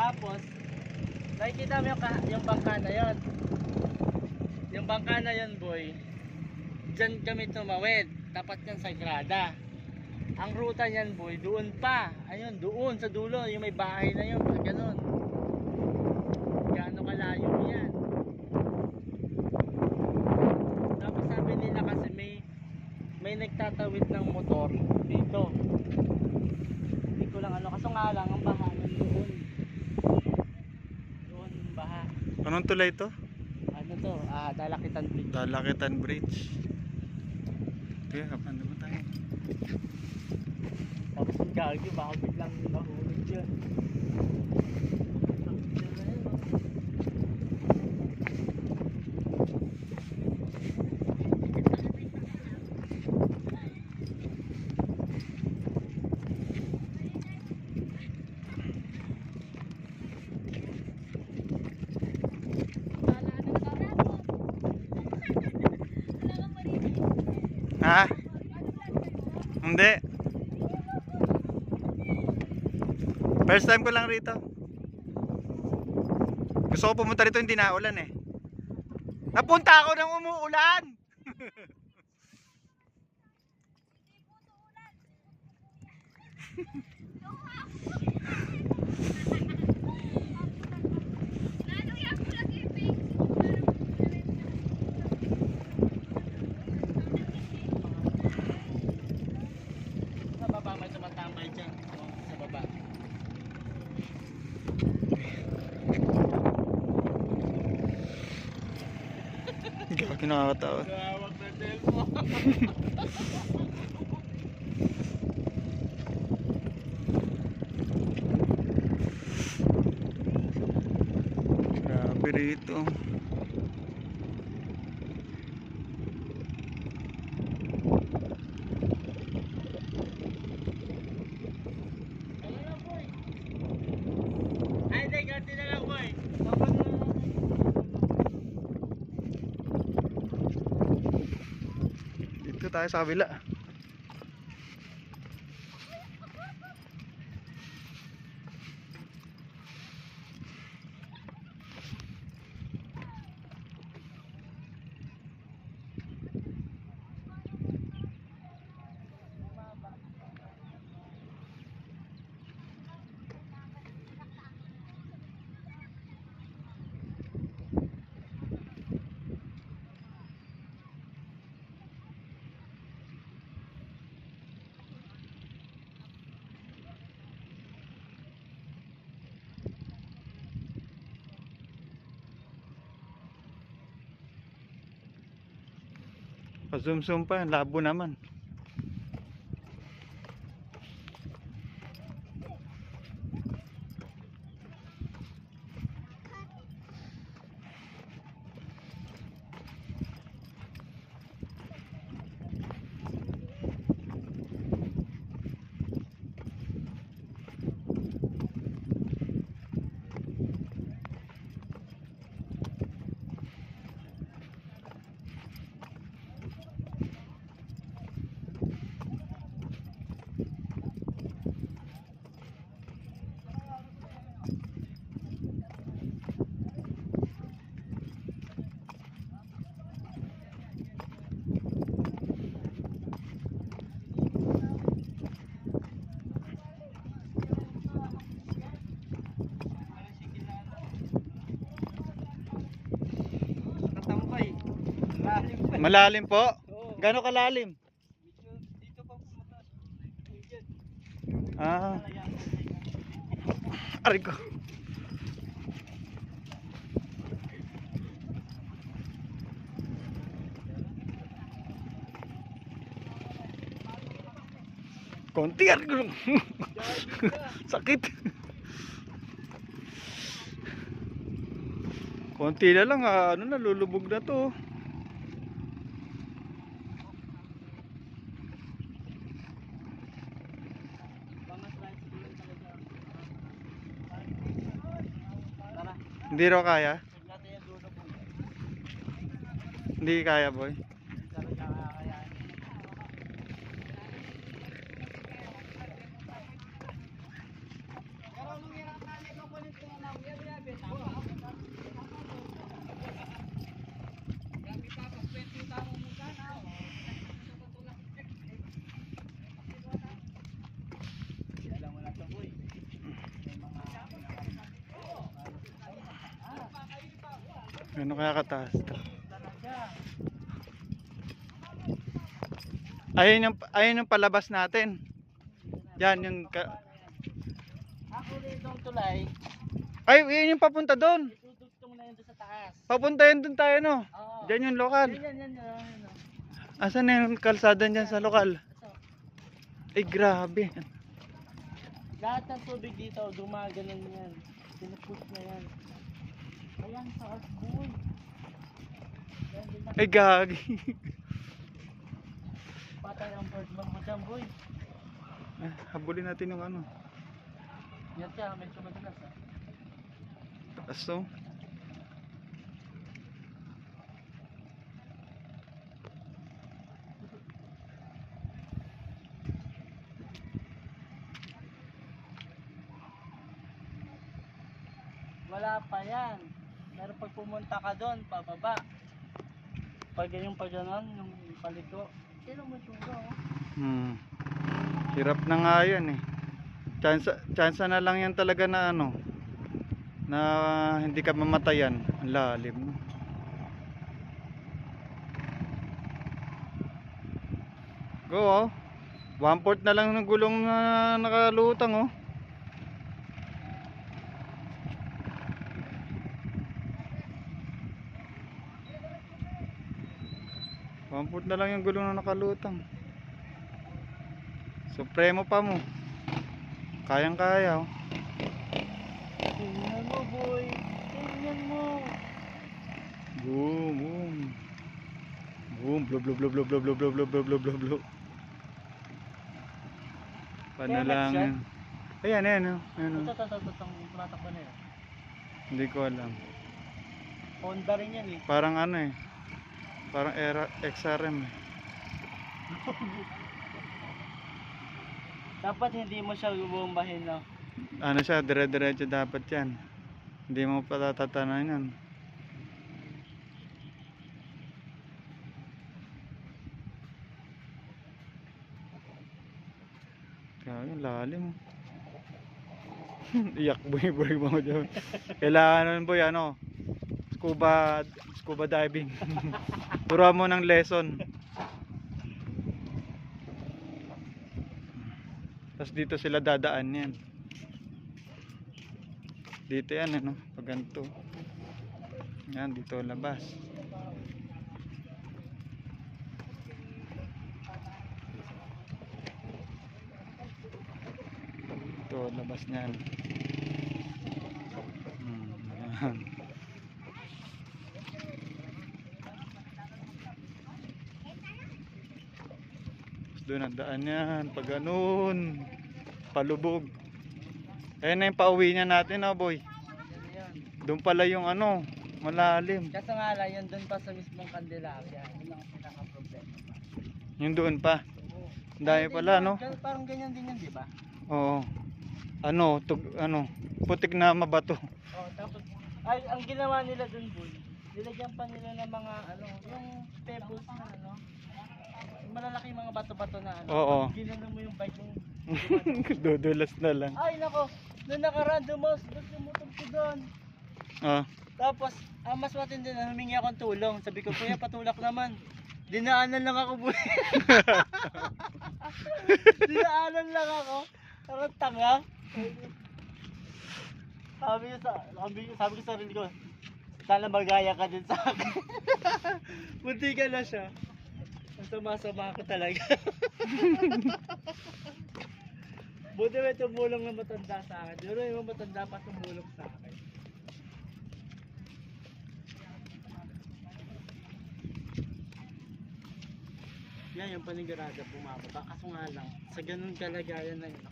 Tapos, nakikita mo yung bangka na yon. Yung bangka na yon, boy. Diyan kami tumawid. Dapat yan sa grada. Ang ruta niyan, boy, doon pa. Ayun, doon sa dulo, yung may bahay na yun, ganun. Gaano kalayo yan. Tapos sabi nila kasi may nagtatawid ng motor dito. Hindi ko lang ano, kaso nga lang ang baha doon. Doon baha. Anong tulay to? Ano to? Dalakitan Bridge. Dalakitan Bridge. Kaya kapan naman tayo? Tapos yung gagi, baka biglang mahulog dyan. Ha? Hindi. First time ko lang rito. Gusto ko pumunta rito, hindi na ulan eh. Napunta ako ng umuulan. Sa baba may tumatambay dyan. Sa baba. Gagi, nakakatawa. Gawag na telephone. Grabe rito. Ano na, boy? Ay, hindi, ganti na lang, boy. Dito tayo sa kabila. Pa-zoom pa, labo naman. Malalim po? Gano'ng kalalim? Dito pa pumunta. Ah. Aray ko. Konti aray ko. Sakit. Konti na lang, ano na, lulubog na to. Hindi raw kaya? Hindi kaya, boy. Pero nung hirap namin kukulit ko Ano kaya kataas to? Talaga. Ayun yung palabas natin. Yan yung Ako rin itong tulay, ay, yun yung papunta doon. itutugtong na yun doon sa taas. Papunta yun doon tayo, no? Oo. Diyan yung lokal. Yan. Asan na yung kalsada dyan sa lokal? Ito. Ay, grabe. Lahat ng tubig dito, gumaganon yan. Pinupush na yan. Ayan, sa boy. Yan, din na. Ay, gagi. Patay ang bird mo dyan, boy. Habulin natin yung ano. Yan siya, medyo madalas ha. Taas to. Wala pa yan. Pero pag pumunta ka doon, pababa. Pag yung pagganon, yung paliko. Sino mo tura oh? Hirap na nga yan eh. Chance na lang yan talaga na ano. Na hindi ka mamatayan. Ang lalim. Go oh. 1/4 na lang ng gulong na nakalutang oh. Pamput na lang yung gulong na nakalutang. Supremo pa mo. Kayang kaya oh. Tingnan mo boy. Tingnan mo. Boom, boom. Boom, blub blub blub blub blub blub blub blub blub blub blub blub. Panalangin. Ayan, ayan oh. Ayan oh. Ito, tumatakbo na yun. Hindi ko alam. Honda rin yan eh. Parang ano eh. Parang XRM eh. Dapat hindi mo siya bumbahin no. Ano siya, dire-diretso dapat yan. Hindi mo patatatanan yan. Kaya lalim. Iyak boy mo dyan. Kailangan boy ano, scuba diving. Turuan mo ng lesson. Tapos dito sila dadaan yan. Dito yan ano, pag ganito. Yan, dito labas. Dito labas niyan. Yan. Doon ang daan yan, pag ganun, palubog. Ayan na yung pauwi niya natin oh boy. Doon pala yung ano, malalim. Kaso nga lang, yun doon pa sa mismong Candelaria. Yun ang pinaka-problema pa. Yung doon pa. Ang dami pala no. Parang ganyan din yan, di ba? Oo. Ano, putik na mabato. Oh, tapos, ay, ang ginawa nila doon, boy, nilagyan pa nila ng mga, ano, yung pebbles na, ano, yung malalaki mga bato-bato na, ano. Oo. Ginano mo yung bike yung, Dudulas na lang. ay, nako, nung nakaraan, dumutog ko doon. Ah. Tapos, ang mas matindi na, humingi akong tulong. Sabi ko, kuya, patulak naman. Dinaanan lang ako, boy. Dinaanan lang ako. Parang tanga. Sabi ko sa sarili ko, sana magaya ka din sa akin. Munti ka na siya. Ang sama-sama ko talaga. Buti may tumulong na matanda sa akin. Pero yung matanda pa tumulong sa akin. Yan yung panigurado bumababa. Kaso nga lang, sa ganun kalagayan na yun,